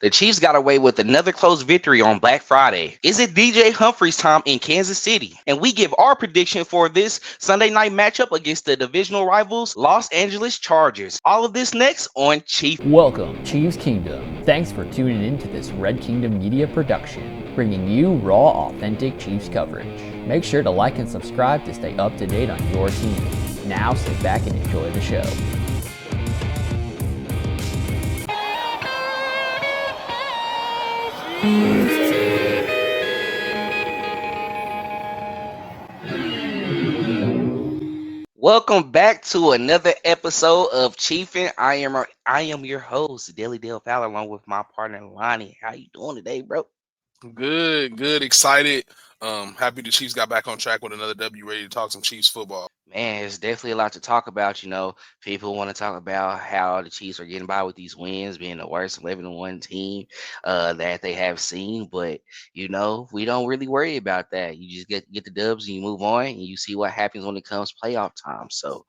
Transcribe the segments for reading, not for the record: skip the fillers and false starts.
The Chiefs got away with another close victory on Black Friday. Is it DJ Humphries time in Kansas City? And we give our prediction for this Sunday night matchup against the divisional rivals Los Angeles Chargers. All of this next on Chief. Welcome, Chiefs Kingdom. Thanks for tuning in to this Red Kingdom Media production, bringing you raw, authentic Chiefs coverage. Make sure to like and subscribe to stay up to date on your team. Now sit back and enjoy the show. Welcome back to another episode of Chiefin. I am your host, Daily Dale Fowler, along with my partner Lonnie. How you doing today, bro? Good, excited. Happy the Chiefs got back on track with another W, ready to talk some Chiefs football. Man, it's definitely a lot to talk about. People want to talk about how the Chiefs are getting by with these wins, being the worst 11-1 team that they have seen. But we don't really worry about that. You just get the dubs and you move on, and you see what happens when it comes playoff time. So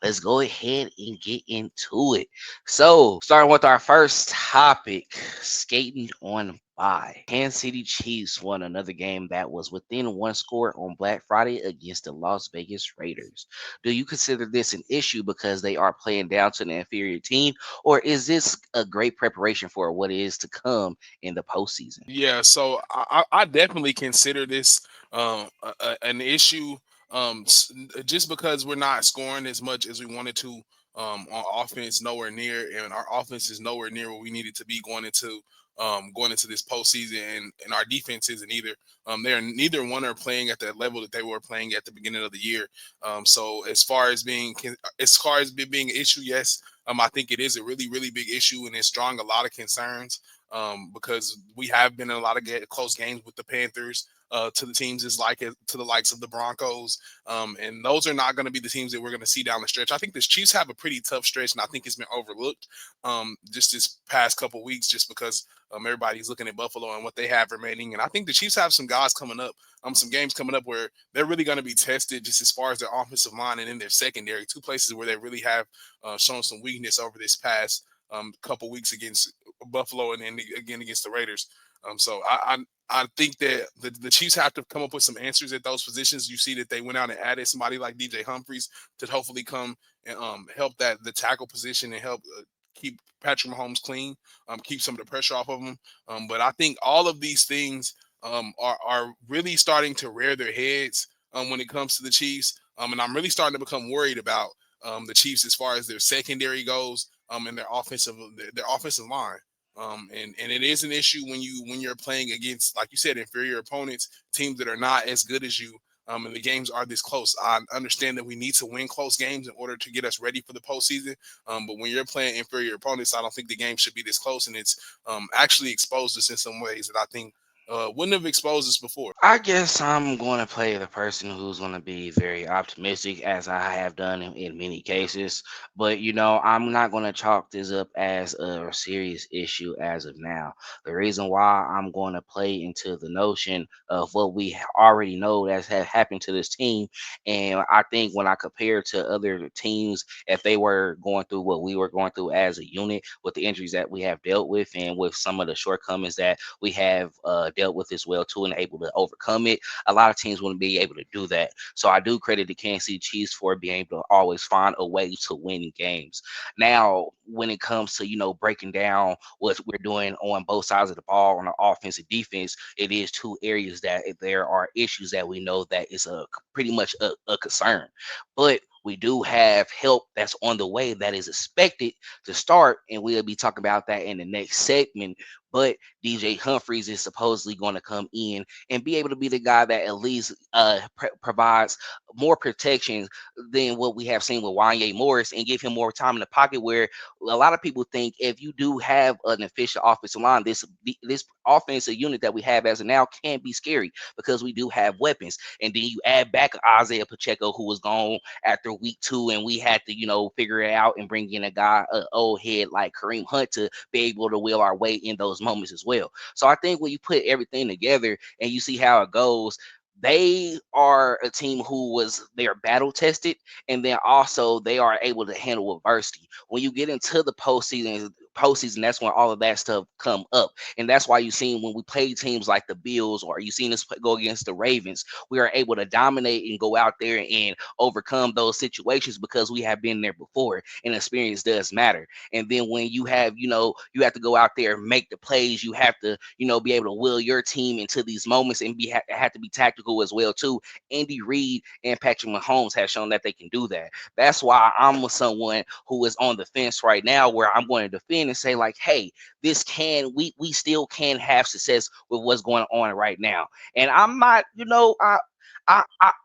let's go ahead and get into it. So starting with our first topic, skating on by. Kansas City Chiefs won another game that was within one score on Black Friday against the Las Vegas Raiders. Do you consider this an issue because they are playing down to an inferior team, or is this a great preparation for what is to come in the postseason? Yeah, so I definitely consider this an issue just because we're not scoring as much as we wanted to on offense, nowhere near, and our offense is nowhere near where we needed to be going into this postseason, and our defense isn't either. They're neither one are playing at the level that they were playing at the beginning of the year. So as far as it being an issue, yes, I think it is a really big issue, and it's drawing a lot of concerns because we have been in a lot of close games with the Panthers. To the teams to the likes of the Broncos, and those are not going to be the teams that we're going to see down the stretch. I think the Chiefs have a pretty tough stretch, and I think it's been overlooked just this past couple weeks, just because everybody's looking at Buffalo and what they have remaining. And I think the Chiefs have some guys coming up, some games coming up where they're really going to be tested just as far as their offensive line and in their secondary, two places where they really have shown some weakness over this past couple weeks against Buffalo and then again against the Raiders. So I think that the Chiefs have to come up with some answers at those positions. You see that they went out and added somebody like DJ Humphries to hopefully come and help the tackle position and help keep Patrick Mahomes clean, keep some of the pressure off of him. But I think all of these things are really starting to rear their heads when it comes to the Chiefs. And I'm really starting to become worried about the Chiefs as far as their secondary goes and their offensive line. And it is an issue when you're playing against, like you said, inferior opponents, teams that are not as good as you. And the games are this close. I understand that we need to win close games in order to get us ready for the postseason. But when you're playing inferior opponents, I don't think the game should be this close. And it's actually exposed us in some ways that I think wouldn't have exposed us before. I guess I'm going to play the person who's going to be very optimistic, as I have done in many cases. But, I'm not going to chalk this up as a serious issue as of now. The reason why I'm going to play into the notion of what we already know that's happened to this team. And I think when I compare to other teams, if they were going through what we were going through as a unit with the injuries that we have dealt with and with some of the shortcomings that we have dealt with as well too, and able to overcome it. A lot of teams wouldn't be able to do that. So I do credit the Kansas City Chiefs for being able to always find a way to win games. Now, when it comes to breaking down what we're doing on both sides of the ball on the offense and defense, it is two areas that there are issues that we know that is pretty much a concern. But we do have help that's on the way that is expected to start, and we'll be talking about that in the next segment. But DJ Humphries is supposedly going to come in and be able to be the guy that at least provides more protection than what we have seen with Wanya Morris, and give him more time in the pocket, where a lot of people think if you do have an efficient offensive line, this offensive unit that we have as of now can be scary because we do have weapons. And then you add back Isaiah Pacheco, who was gone after week 2, and we had to figure it out and bring in a guy, an old head like Kareem Hunt, to be able to wheel our way in those moments as well. So I think when you put everything together and you see how it goes, they are a team they are battle tested, and then also they are able to handle adversity. When you get into the postseason, postseason, that's when all of that stuff come up. And that's why you seen when we play teams like the Bills, or you seen us go against the Ravens, we are able to dominate and go out there and overcome those situations because we have been there before, and experience does matter. And then when you have, you have to go out there and make the plays, you have to, be able to will your team into these moments and have to be tactical as well too. Andy Reid and Patrick Mahomes have shown that they can do that. That's why I'm with someone who is on the fence right now, where I'm going to defend and say like, hey, we still can have success with what's going on right now. And I'm not,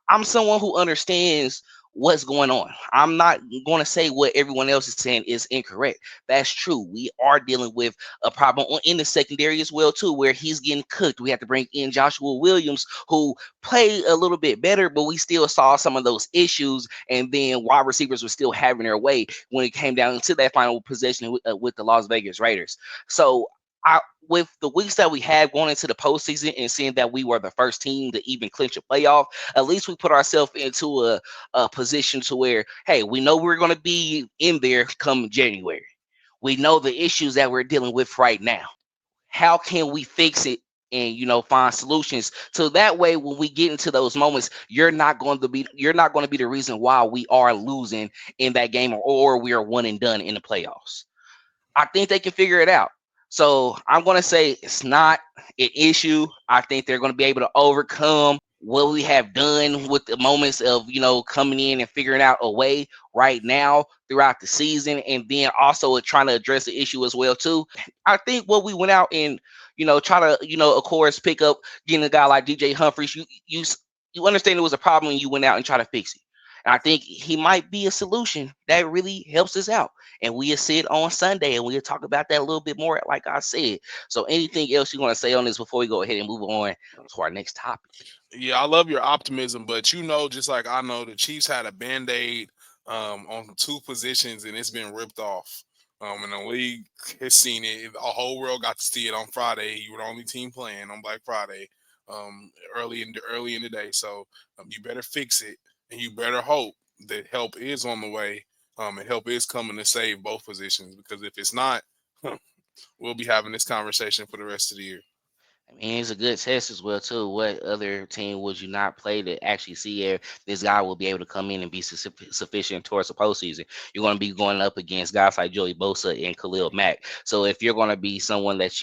I'm someone who understands what's going on. I'm not going to say what everyone else is saying is incorrect. That's true. We are dealing with a problem in the secondary as well too, where he's getting cooked. We have to bring in Joshua Williams, who played a little bit better, but we still saw some of those issues. And then wide receivers were still having their way when it came down to that final possession with the Las Vegas Raiders. So I, with the weeks that we had going into the postseason and seeing that we were the first team to even clinch a playoff, at least we put ourselves into a position to where, hey, we know we're going to be in there come January. We know the issues that we're dealing with right now. How can we fix it and find solutions so that way when we get into those moments, you're not going to be the reason why we are losing in that game, or we are one and done in the playoffs. I think they can figure it out. So I'm going to say it's not an issue. I think they're going to be able to overcome what we have done with the moments of, coming in and figuring out a way right now throughout the season. And then also trying to address the issue as well, too. I think what we went out and, try to, of course, pick up getting a guy like DJ Humphries, you understand it was a problem and you went out and try to fix it. And I think he might be a solution that really helps us out. And we'll see it on Sunday, and we'll talk about that a little bit more, like I said. So, anything else you want to say on this before we go ahead and move on to our next topic? Yeah, I love your optimism, but just like I know, the Chiefs had a band-aid on two positions, and it's been ripped off. And the league has seen it. The whole world got to see it on Friday. You were the only team playing on Black Friday, early in the day. So you better fix it, and you better hope that help is on the way, and help is coming to save both positions. Because if it's not, we'll be having this conversation for the rest of the year. I mean, it's a good test as well too. What other team would you not play to actually see if this guy will be able to come in and be sufficient towards the postseason? You're going to be going up against guys like Joey Bosa and Khalil Mack. So if you're going to be someone that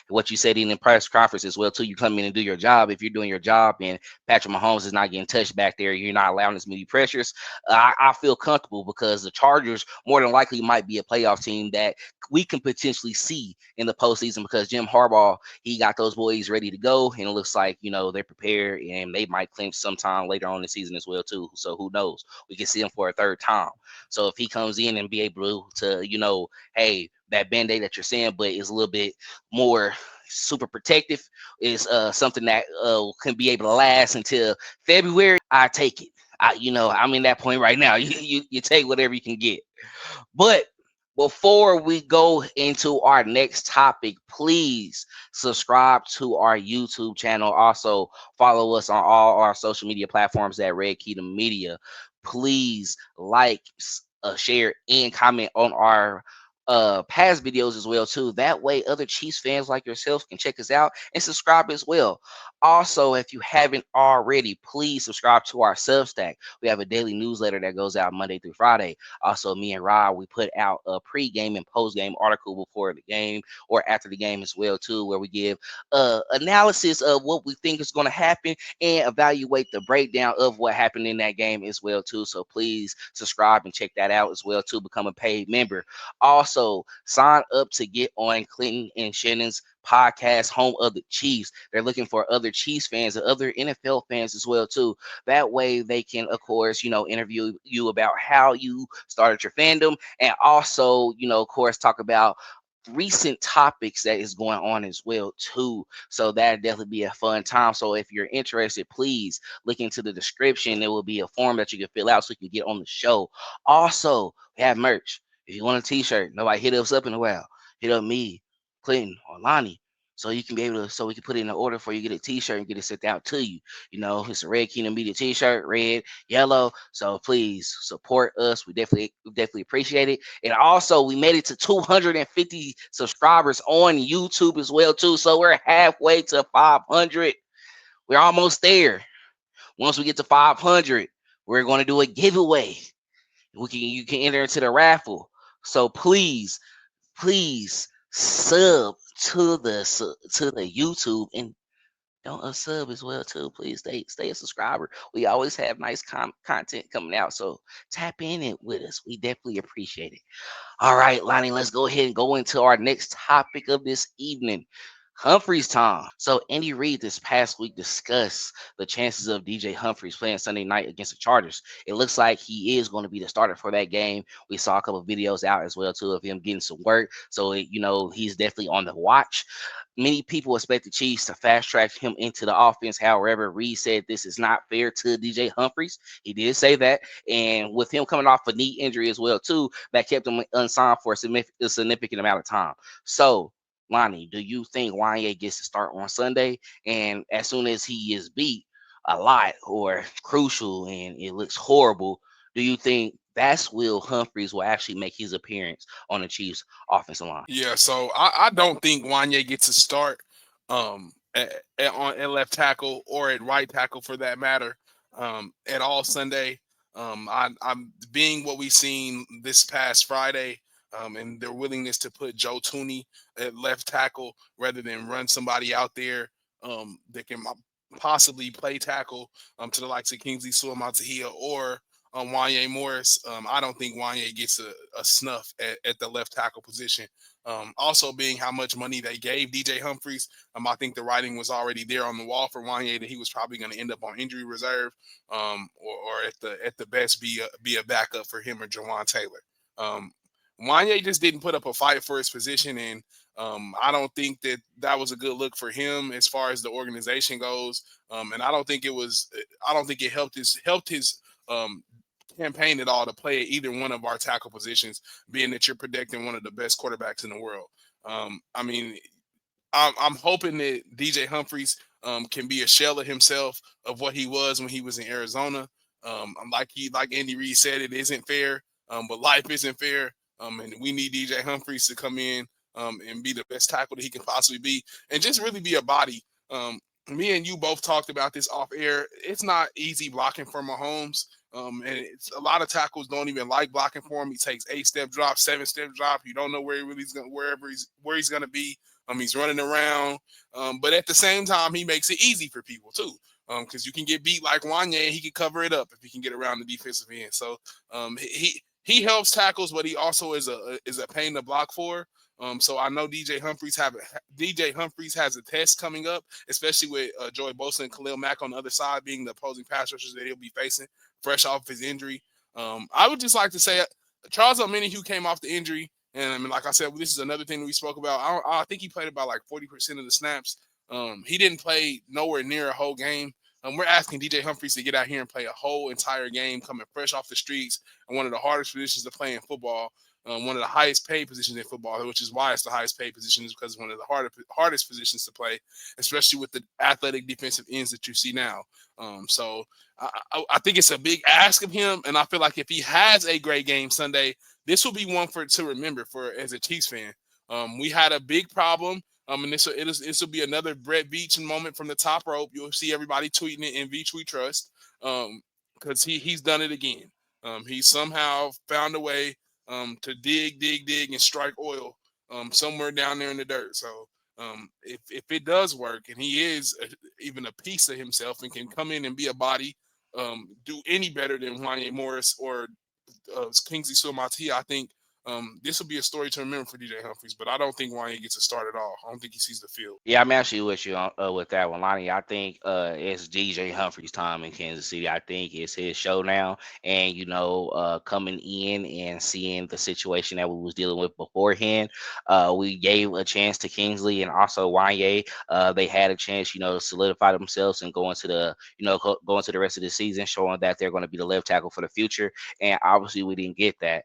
what you said in the press conference as well too, you come in and do your job. If you're doing your job and Patrick Mahomes is not getting touched back there, you're not allowing as many pressures. I feel comfortable because the Chargers more than likely might be a playoff team that we can potentially see in the postseason because Jim Harbaugh, he got those boys ready to go, and it looks like they're prepared, and they might clinch sometime later on in the season as well too. So who knows? We can see him for a third time. So if he comes in and be able to, hey, that band-aid that you're saying, but is a little bit more super protective, is something that can be able to last until February. I take it. I'm in that point right now. You take whatever you can get. But before we go into our next topic, please subscribe to our YouTube channel. Also, follow us on all our social media platforms at Red Kingdom Media. Please like, share, and comment on our past videos as well too. That way other Chiefs fans like yourself can check us out and subscribe as well. Also, if you haven't already, please subscribe to our Substack. We have a daily newsletter that goes out Monday through Friday. Also, me and Rod, we put out a pre-game and post-game article before the game or after the game as well too, where we give analysis of what we think is going to happen and evaluate the breakdown of what happened in that game as well too. So please subscribe and check that out as well too. Become a paid member. Also, sign up to get on Clinton and Shannon's podcast, Home of the Chiefs. They're looking for other Chiefs fans and other NFL fans as well too. That way they can, of course, interview you about how you started your fandom, and also, of course, talk about recent topics that is going on as well too. So that definitely be a fun time. So if you're interested, please look into the description. There will be a form that you can fill out so you can get on the show. Also, we have merch. If you want a t-shirt, nobody hit us up in a while. Hit up me, Clinton, or Lonnie. so you can be able to, so we can put it in an order for you, get a t-shirt and get it sent out to you. You know, it's a Red Kingdom Media t-shirt, red, yellow. So please support us. We definitely appreciate it. And also, we made it to 250 subscribers on YouTube as well too. So we're halfway to 500. We're almost there. Once we get to 500, we're going to do a giveaway. You can enter into the raffle. So please sub to the YouTube, and don't sub as well too. Please stay a subscriber. We always have nice content coming out, so tap in it with us. We definitely appreciate it. All right, Lonnie, let's go ahead and go into our next topic of this evening. Humphries time. So Andy Reid this past week discussed the chances of DJ Humphries playing Sunday night against the Chargers. It looks like he is going to be the starter for that game. We saw a couple of videos out as well too of him getting some work. So he's definitely on the watch. Many people expect the Chiefs to fast track him into the offense. However, Reid said this is not fair to DJ Humphries. He did say that, and with him coming off a knee injury as well too, that kept him unsigned for a significant amount of time. So, Lonnie, do you think Wanya gets to start on Sunday? And as soon as he is beat a lot or crucial and it looks horrible, do you think that's Will Humphries will actually make his appearance on the Chiefs offensive line? Yeah, so I don't think Wanya gets a start at left tackle or at right tackle for that matter at all Sunday. I'm being what we've seen this past Friday and their willingness to put Joe Tooney at left tackle rather than run somebody out there that can possibly play tackle to the likes of Kingsley Suamataia or Wanya Morris. I don't think Wanya gets a snuff at the left tackle position. Also, being how much money they gave DJ Humphries, I think the writing was already there on the wall for Wanya that he was probably going to end up on injury reserve, or at the best be a backup for him or Jawan Taylor. Wanya just didn't put up a fight for his position, and I don't think that was a good look for him as far as the organization goes. And I don't think it was. I don't think it helped his um, campaign at all to play either one of our tackle positions, being that you're protecting one of the best quarterbacks in the world. I mean, I'm hoping that DJ Humphries can be a shell of himself of what he was when he was in Arizona. Like Andy Reid said, it isn't fair, but life isn't fair, and we need DJ Humphries to come in and be the best tackle that he can possibly be, and just really be a body. Me and you both talked about this off air. It's not easy blocking for Mahomes. And it's a lot of tackles don't even like blocking for him. He takes 8-step drop, 7-step drop. You don't know where he really's going, where he's going to be. He's running around, but at the same time, he makes it easy for people too. Because you can get beat like Wanya, and he can cover it up if he can get around the defensive end. So he helps tackles, but he also is a pain to block for. So I know DJ Humphries has a test coming up, especially with Joey Bosa and Khalil Mack on the other side being the opposing pass rushers that he'll be facing fresh off his injury. I would just like to say Charles Omenihu who came off the injury, and I mean, like I said, this is another thing that we spoke about. I think he played about like 40% of the snaps. He didn't play nowhere near a whole game. We're asking DJ Humphries to get out here and play a whole entire game, coming fresh off the streets, and one of the hardest positions to play in football. One of the highest paid positions in football, which is why it's the highest paid position, is because it's one of the hardest positions to play, especially with the athletic defensive ends that you see now. So I think it's a big ask of him, and I feel like if he has a great game Sunday, this will be one to remember for as a Chiefs fan. We had a big problem, and this will be another Brett Veach moment from the top rope. You'll see everybody tweeting it in Veach We Trust, because he's done it again. He somehow found a way to dig, and strike oil somewhere down there in the dirt. So if it does work, and he is even a piece of himself and can come in and be a body, do any better than Wanya Morris or Kingsley Suamataia, I think this will be a story to remember for DJ Humphries. But I don't think Wanya gets a start at all. I don't think he sees the field. Yeah, I'm actually with you on, with that one, Lonnie. I think it's DJ Humphries' time in Kansas City. I think it's his show now, and coming in and seeing the situation that we was dealing with beforehand, we gave a chance to Kingsley and also Wanye. They had a chance, to solidify themselves and go into go into the rest of the season, showing that they're going to be the left tackle for the future. And obviously, we didn't get that.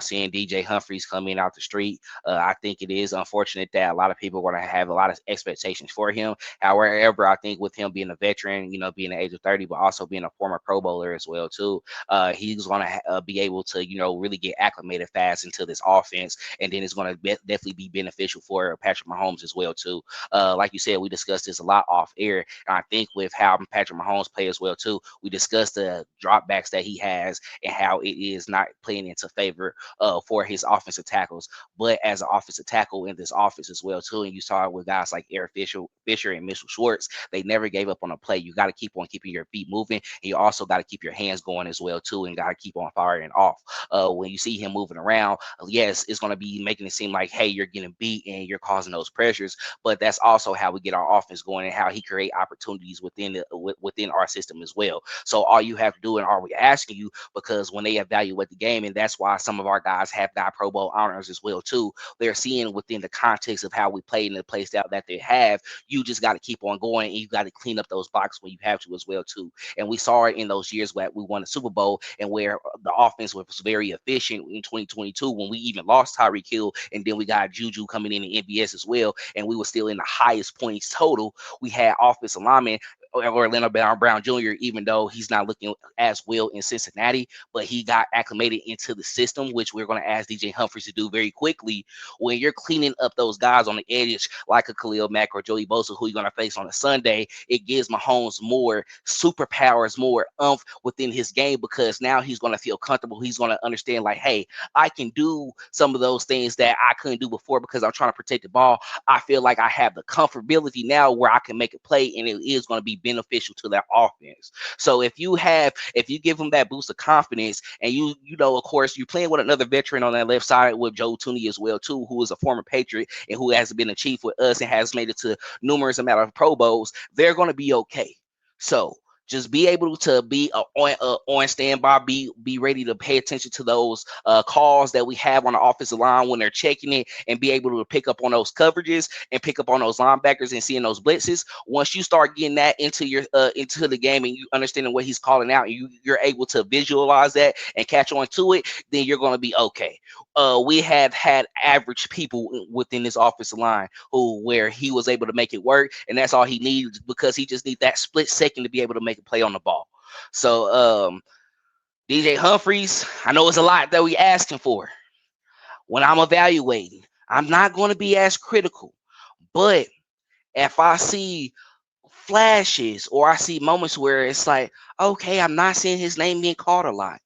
Seeing DJ Humphries coming out the street. I think it is unfortunate that a lot of people are going to have a lot of expectations for him. However, I think with him being a veteran, being the age of 30, but also being a former Pro Bowler as well too, he's going to be able to, really get acclimated fast into this offense, and then it's going to definitely be beneficial for Patrick Mahomes as well too. Like you said, we discussed this a lot off air, and I think with how Patrick Mahomes plays as well too, we discussed the dropbacks that he has and how it is not playing into favor for his offensive tackles. But as an offensive tackle in this offense as well too, and you saw it with guys like Eric Fisher and Mitchell Schwartz, they never gave up on a play. You got to keep on keeping your feet moving, and you also got to keep your hands going as well too, and got to keep on firing off. When you see him moving around, yes, it's going to be making it seem like, hey, you're getting beat and you're causing those pressures, but that's also how we get our offense going and how he create opportunities within our system as well. So all you have to do, and are we asking you, because when they evaluate the game, and that's why some of our guys have got Pro Bowl honors as well too, they're seeing within the context of how we played and the play style that they have. You just got to keep on going, and you got to clean up those boxes when you have to as well too. And we saw it in those years where we won the Super Bowl and where the offense was very efficient in 2022 when we even lost Tyreek Hill, and then we got Juju coming in MVS as well, and we were still in the highest points total. We had offensive linemen Orlando Brown Jr., even though he's not looking as well in Cincinnati, but he got acclimated into the system, which we're going to ask DJ Humphries to do very quickly. When you're cleaning up those guys on the edge, like a Khalil Mack or Joey Bosa, who you're going to face on a Sunday, it gives Mahomes more superpowers, more within his game, because now he's going to feel comfortable. He's going to understand, like, hey, I can do some of those things that I couldn't do before because I'm trying to protect the ball. I feel like I have the comfortability now where I can make a play, and it is going to be beneficial to that offense. So if you give him that boost of confidence, and of course, you're playing with another veteran on that left side with Joe Tooney as well too, who is a former Patriot and who has been a chief with us and has made it to numerous amount of Pro Bowls, they're going to be okay. So just be able to be on standby, be ready to pay attention to those calls that we have on the offensive line when they're checking it, and be able to pick up on those coverages and pick up on those linebackers and seeing those blitzes. Once you start getting that into the game, and you understanding what he's calling out, and you're able to visualize that and catch on to it, then you're going to be okay. We have had average people within this offensive line where he was able to make it work, and that's all he needs, because he just needs that split second to be able to make a play on the ball. So DJ Humphries, I know it's a lot that we asking for. When I'm evaluating, I'm not going to be as critical, but if I see flashes or I see moments where it's like, okay, I'm not seeing his name being called a lot,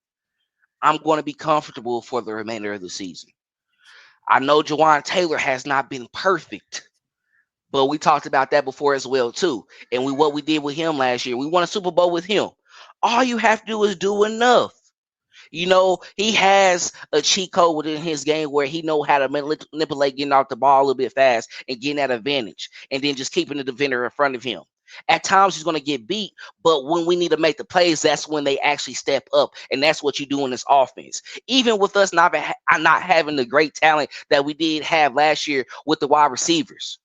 I'm going to be comfortable for the remainder of the season. I know Jawan Taylor has not been perfect, but we talked about that before as well too. And what we did with him last year, we won a Super Bowl with him. All you have to do is do enough. He has a cheat code within his game where he know how to manipulate getting off the ball a little bit fast and getting that advantage, and then just keeping the defender in front of him. At times he's going to get beat, but when we need to make the plays, that's when they actually step up, and that's what you do in this offense. Even with us not having the great talent that we did have last year with the wide receivers,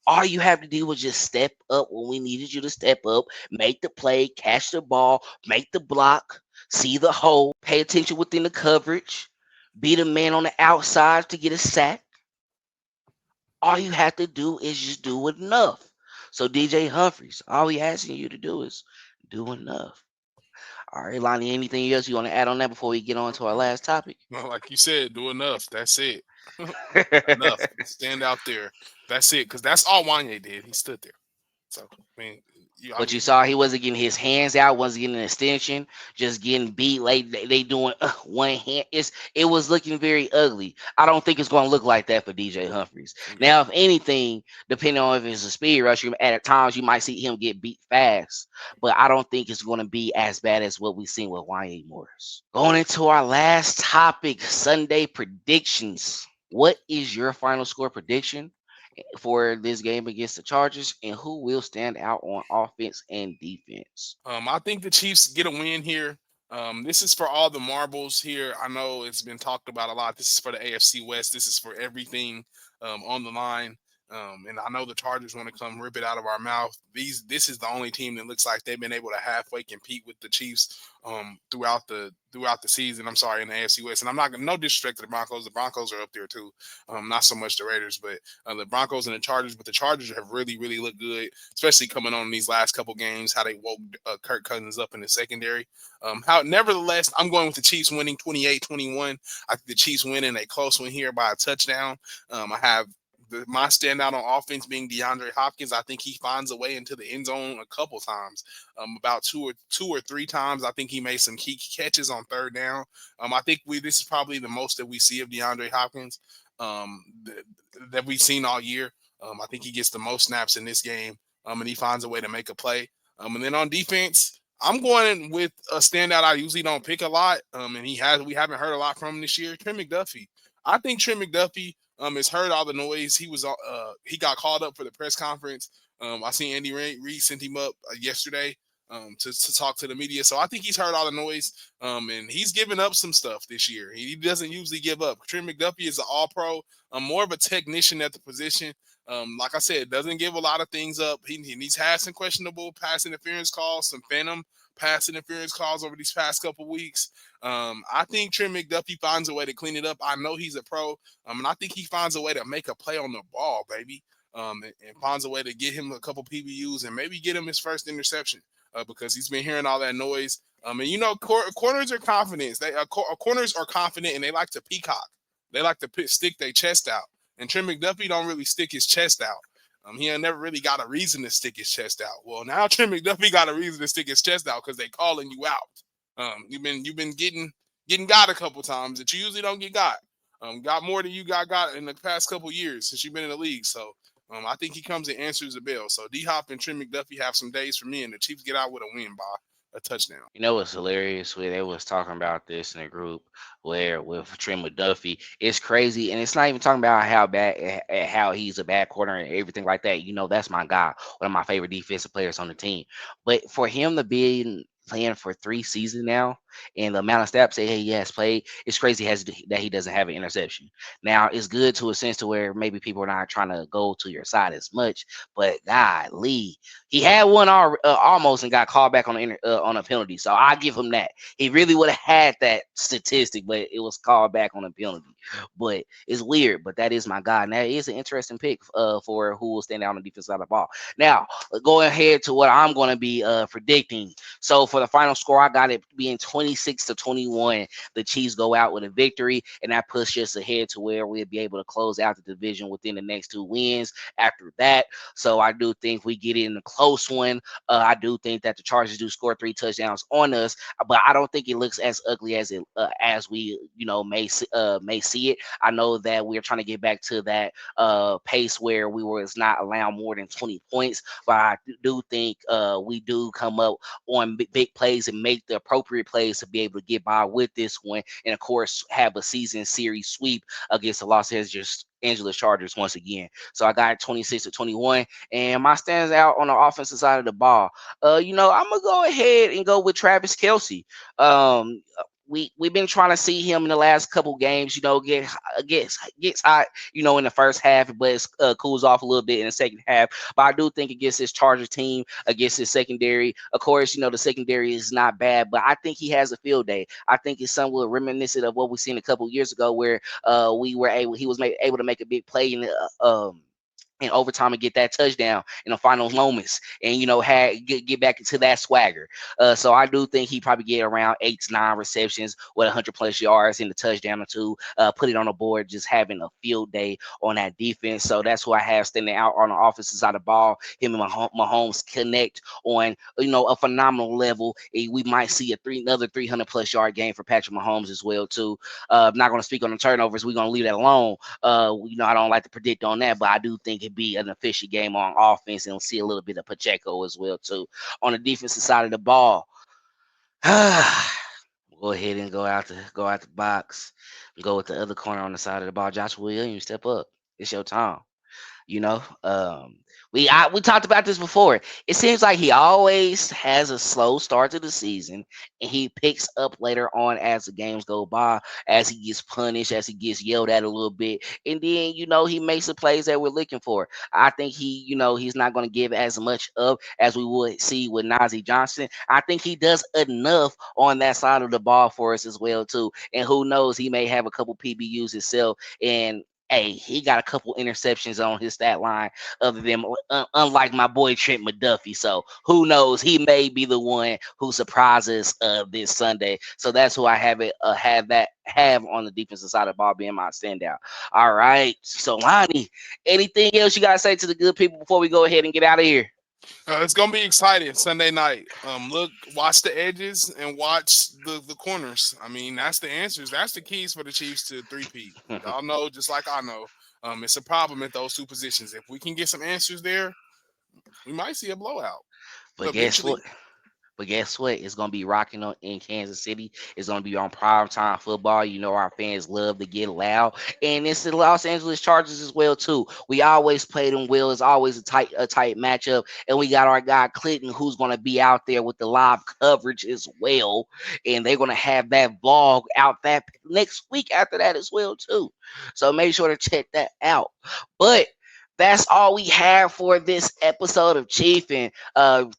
all you have to do was just step up when we needed you to step up, make the play, catch the ball, make the block, see the hole, pay attention within the coverage, be the man on the outside to get a sack. All you have to do is just do enough. So DJ Humphries, all we asking you to do is do enough. All right, Lonnie, anything else you want to add on that before we get on to our last topic? Well, like you said, do enough. That's it. Enough. Stand out there. That's it. Because that's all Wanya did. He stood there. So I mean, But you saw he wasn't getting his hands out, wasn't getting an extension, just getting beat. Like they doing one hand. It was looking very ugly. I don't think it's going to look like that for DJ Humphries. Now, if anything, depending on if it's a speed rush, at times you might see him get beat fast. But I don't think it's going to be as bad as what we've seen with Wanya Morris. Going into our last topic, Sunday predictions. What is your final score prediction for this game against the Chargers, and who will stand out on offense and defense? I think the Chiefs get a win here. This is for all the marbles here. I know it's been talked about a lot. This is for the AFC West. This is for everything on the line. And I know the Chargers want to come rip it out of our mouth. This is the only team that looks like they've been able to halfway compete with the Chiefs throughout the season. I'm sorry, in the AFC West, and I'm not no disrespect to the Broncos. The Broncos are up there too. Not so much the Raiders, but the Broncos and the Chargers. But the Chargers have really looked good, especially coming on these last couple games. How they woke Kirk Cousins up in the secondary. Nevertheless, I'm going with the Chiefs winning 28-21. I think the Chiefs winning a close one here by a touchdown. I have my standout on offense being DeAndre Hopkins. I think he finds a way into the end zone a couple times, about two or three times. I think he made some key catches on third down. I think this is probably the most that we see of DeAndre Hopkins that we've seen all year. I think he gets the most snaps in this game, and he finds a way to make a play. And then on defense, I'm going with a standout I usually don't pick a lot, and we haven't heard a lot from him this year. Trent McDuffie. I think Trent McDuffie has heard all the noise. He got called up for the press conference. I seen Andy Reid sent him up yesterday to talk to the media. So I think he's heard all the noise, and he's given up some stuff this year. He doesn't usually give up. Trent McDuffie is an All-Pro, more of a technician at the position. Like I said, doesn't give a lot of things up. He's had some questionable pass interference calls, some phantom pass interference calls over these past couple weeks. I think Trent McDuffie finds a way to clean it up. I know he's a pro, and I think he finds a way to make a play on the ball, baby, and finds a way to get him a couple PBUs and maybe get him his first interception because he's been hearing all that noise. And corners are confident. Corners are confident, and they like to peacock. They like to stick their chest out. And Trent McDuffie don't really stick his chest out. He ain't never really got a reason to stick his chest out. Well, now Trent McDuffie got a reason to stick his chest out because they calling you out. You've been getting got a couple times that you usually don't get got. Got more than you got in the past couple years since you've been in the league. So I think he comes and answers the bell. So D Hop and Trent McDuffie have some days for me, and the Chiefs get out with a win by a touchdown. You know what's hilarious? Where they was talking about this in a group where with Trent McDuffie, it's crazy, and it's not even talking about how he's a bad corner and everything like that. You know, that's my guy, one of my favorite defensive players on the team. But for him to be playing for 3 seasons now, and the amount of snaps that he has played, it's crazy that he doesn't have an interception. Now, it's good to a sense to where maybe people are not trying to go to your side as much, but golly, he had one almost and got called back on a penalty. So I give him that. He really would have had that statistic, but it was called back on a penalty. But it's weird. But that is my guy. And that is an interesting pick for who will stand out on the defense side of the ball. Now, going ahead to what I'm going to be predicting. So for the final score, I got it being 26-21. The Chiefs go out with a victory, and that pushes us ahead to where we'll be able to close out the division within the next 2 wins. After that, so I do think we get in a close one. I do think that the Chargers do score 3 touchdowns on us, but I don't think it looks as ugly as we may see it. I know that we're trying to get back to that pace where we was not allowed more than 20 points, but I do think we do come up on big plays and make the appropriate plays to be able to get by with this one, and of course have a season series sweep against the Los Angeles Chargers once again. So I got 26-21, and my stands out on the offensive side of the ball. I'm gonna go ahead and go with Travis Kelce. We've been trying to see him in the last couple games, gets hot, in the first half, but it cools off a little bit in the second half. But I do think against this Chargers team, against his secondary, of course, the secondary is not bad, but I think he has a field day. I think it's somewhat reminiscent of what we seen a couple years ago, where he was able to make a big play in overtime and get that touchdown in the final moments, and get back into that swagger. So I do think he probably get around 8 to 9 receptions with 100+ yards in the touchdown or two. Put it on the board, just having a field day on that defense. So that's who I have standing out on the offensive side of the ball. Him and Mahomes connect on a phenomenal level. We might see another 300+ yard game for Patrick Mahomes as well too. I'm not going to speak on the turnovers. We're going to leave that alone. I don't like to predict on that, but I do think it'd be an efficient game on offense, and we'll see a little bit of Pacheco as well too. On the defensive side of the ball, go ahead and go out the box. Go with the other corner on the side of the ball. Josh Williams, step up. It's your time. You know, we talked about this before. It seems like he always has a slow start to the season, and he picks up later on as the games go by, as he gets punished, as he gets yelled at a little bit, and then he makes the plays that we're looking for. I think he's not going to give as much up as we would see with Najee Johnson. I think he does enough on that side of the ball for us as well too. And who knows, he may have a couple PBUs himself. And hey, he got a couple interceptions on his stat line, other than unlike my boy Trent McDuffie. So who knows? He may be the one who surprises this Sunday. So that's who I have on the defensive side of the ball being my standout. All right. So Lonnie, anything else you gotta say to the good people before we go ahead and get out of here? It's gonna be exciting Sunday night. Watch the edges and watch the corners. I mean, that's the answers. That's the keys for the Chiefs to three-peat. Y'all know, just like I know, it's a problem at those two positions. If we can get some answers there, we might see a blowout. But guess Eventually, what? But guess what? It's gonna be rocking on in Kansas City. It's gonna be on primetime football. Our fans love to get loud, and it's the Los Angeles Chargers as well too. We always play them well. It's always a tight matchup, and we got our guy Clinton who's gonna be out there with the live coverage as well, and they're gonna have that vlog out that next week after that as well too. So make sure to check that out. But that's all we have for this episode of Chiefin.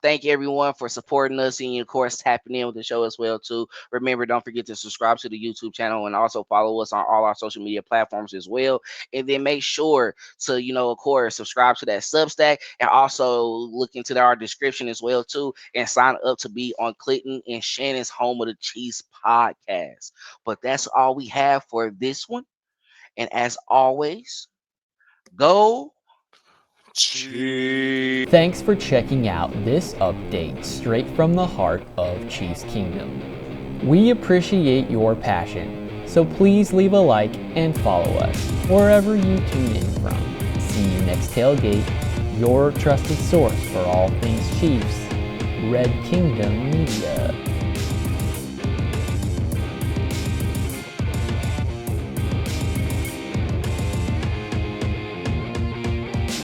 Thank everyone for supporting us and, of course, tapping in with the show as well too. Remember, don't forget to subscribe to the YouTube channel and also follow us on all our social media platforms as well. And then make sure to, of course, subscribe to that Substack and also look into our description as well too and sign up to be on Clinton and Shannon's Home of the Chiefs podcast. But that's all we have for this one. And as always, go. Thanks for checking out this update straight from the heart of Chiefs Kingdom. We appreciate your passion, so please leave a like and follow us wherever you tune in from. See you next tailgate, your trusted source for all things Chiefs, Red Kingdom Media.